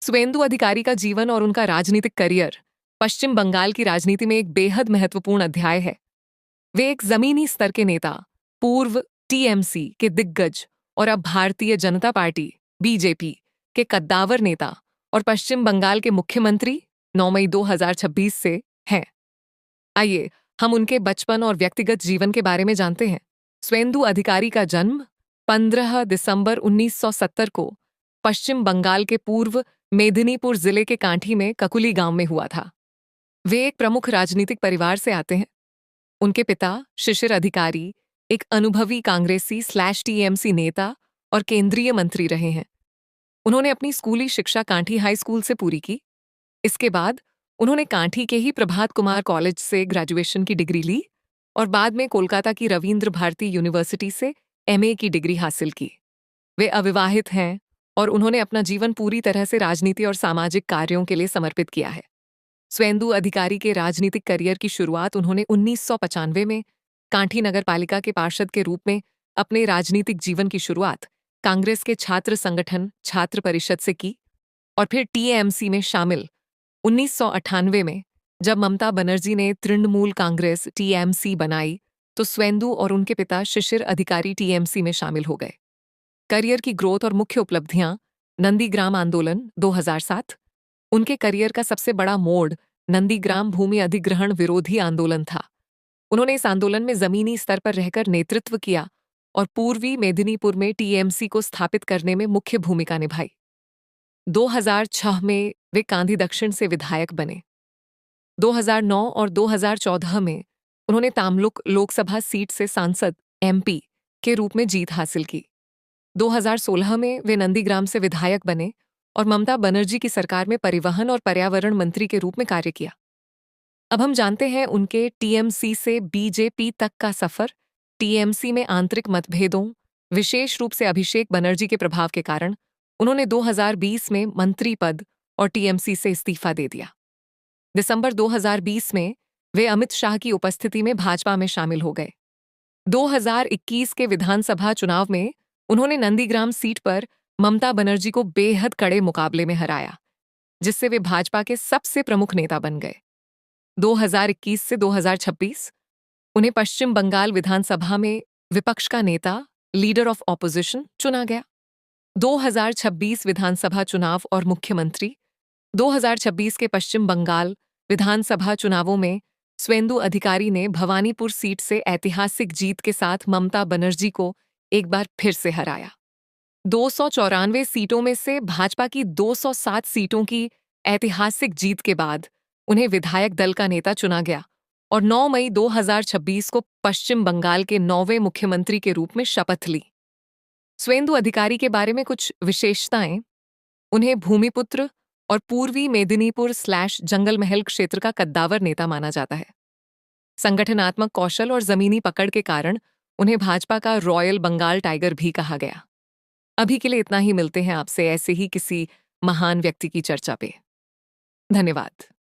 सुवेंदु अधिकारी का जीवन और उनका राजनीतिक करियर पश्चिम बंगाल की राजनीति में एक बेहद महत्वपूर्ण अध्याय है। वे एक जमीनी स्तर के नेता, पूर्व टीएमसी के दिग्गज और अब भारतीय जनता पार्टी बीजेपी के कद्दावर नेता और पश्चिम बंगाल के मुख्यमंत्री 9 मई 2026 से हैं। आइए हम उनके बचपन और व्यक्तिगत जीवन के बारे में जानते हैं। सुवेंदु अधिकारी का जन्म 15 दिसंबर 1970 को पश्चिम बंगाल के पूर्व मेदिनीपुर जिले के कांठी में ककुली गांव में हुआ था। वे एक प्रमुख राजनीतिक परिवार से आते हैं। उनके पिता शिशिर अधिकारी एक अनुभवी कांग्रेसी टीएमसी नेता और केंद्रीय मंत्री रहे हैं। उन्होंने अपनी स्कूली शिक्षा कांठी हाई स्कूल से पूरी की। इसके बाद उन्होंने कांठी के ही प्रभात कुमार कॉलेज से ग्रेजुएशन की डिग्री ली और बाद में कोलकाता की रविंद्र भारती यूनिवर्सिटी से एमए की डिग्री हासिल की। वे अविवाहित हैं और उन्होंने अपना जीवन पूरी तरह से राजनीति और सामाजिक कार्यों के लिए समर्पित किया है। सुवेंदु अधिकारी के राजनीतिक करियर की शुरुआत उन्होंने 1995 में कांठी नगर पालिका के पार्षद के रूप में अपने राजनीतिक जीवन की शुरुआत कांग्रेस के छात्र संगठन छात्र परिषद से की और फिर टीएमसी में शामिल 1998 में जब ममता बनर्जी ने तृणमूल कांग्रेस टीएमसी बनाई तो सुवेंदु और उनके पिता शिशिर अधिकारी टीएमसी में शामिल हो गए। करियर की ग्रोथ और मुख्य उपलब्धियां नंदीग्राम आंदोलन 2007। उनके करियर का सबसे बड़ा मोड़ नंदीग्राम भूमि अधिग्रहण विरोधी आंदोलन था। उन्होंने इस आंदोलन में जमीनी स्तर पर रहकर नेतृत्व किया और पूर्वी मेदिनीपुर में टीएमसी को स्थापित करने में मुख्य भूमिका निभाई। 2006 में वे कांधी दक्षिण से विधायक बने। 2009 और 2014 में उन्होंने तामलुक लोकसभा सीट से सांसद एमपी के रूप में जीत हासिल की। 2016 में वे नंदीग्राम से विधायक बने और ममता बनर्जी की सरकार में परिवहन और पर्यावरण मंत्री के रूप में कार्य किया। अब हम जानते हैं उनके टीएमसी से बीजेपी तक का सफर। टीएमसी में आंतरिक मतभेदों, विशेष रूप से अभिषेक बनर्जी के प्रभाव के कारण उन्होंने 2020 में मंत्री पद और टीएमसी से इस्तीफा दे दिया। दिसंबर 2020 में वे अमित शाह की उपस्थिति में भाजपा में शामिल हो गए। 2021 के विधानसभा चुनाव में उन्होंने नंदीग्राम सीट पर ममता बनर्जी को बेहद कड़े मुकाबले में हराया, जिससे वे भाजपा के सबसे प्रमुख नेता बन गए। 2021 से 2026 उन्हें पश्चिम बंगाल विधानसभा में विपक्ष का नेता, लीडर ऑफ ऑपोजिशन चुना गया। 2026 विधानसभा चुनाव और मुख्यमंत्री। 2026 के पश्चिम बंगाल विधानसभा चुनावों में सुवेंदु अधिकारी ने भवानीपुर सीट से ऐतिहासिक जीत के साथ ममता बनर्जी को एक बार फिर से हराया। 294 सीटों में से भाजपा की 207 सीटों की ऐतिहासिक जीत के बाद उन्हें विधायक दल का नेता चुना गया और 9 मई 2026 को पश्चिम बंगाल के 9वें मुख्यमंत्री के रूप में शपथ ली। सुवेंदु अधिकारी के बारे में कुछ विशेषताएं। उन्हें भूमिपुत्र और पूर्वी मेदिनीपुर जंगल महल क्षेत्र का कद्दावर नेता माना जाता है। संगठनात्मक कौशल और जमीनी पकड़ के कारण उन्हें भाजपा का रॉयल बंगाल टाइगर भी कहा गया। अभी के लिए इतना ही। मिलते हैं आपसे ऐसे ही किसी महान व्यक्ति की चर्चा पे। धन्यवाद।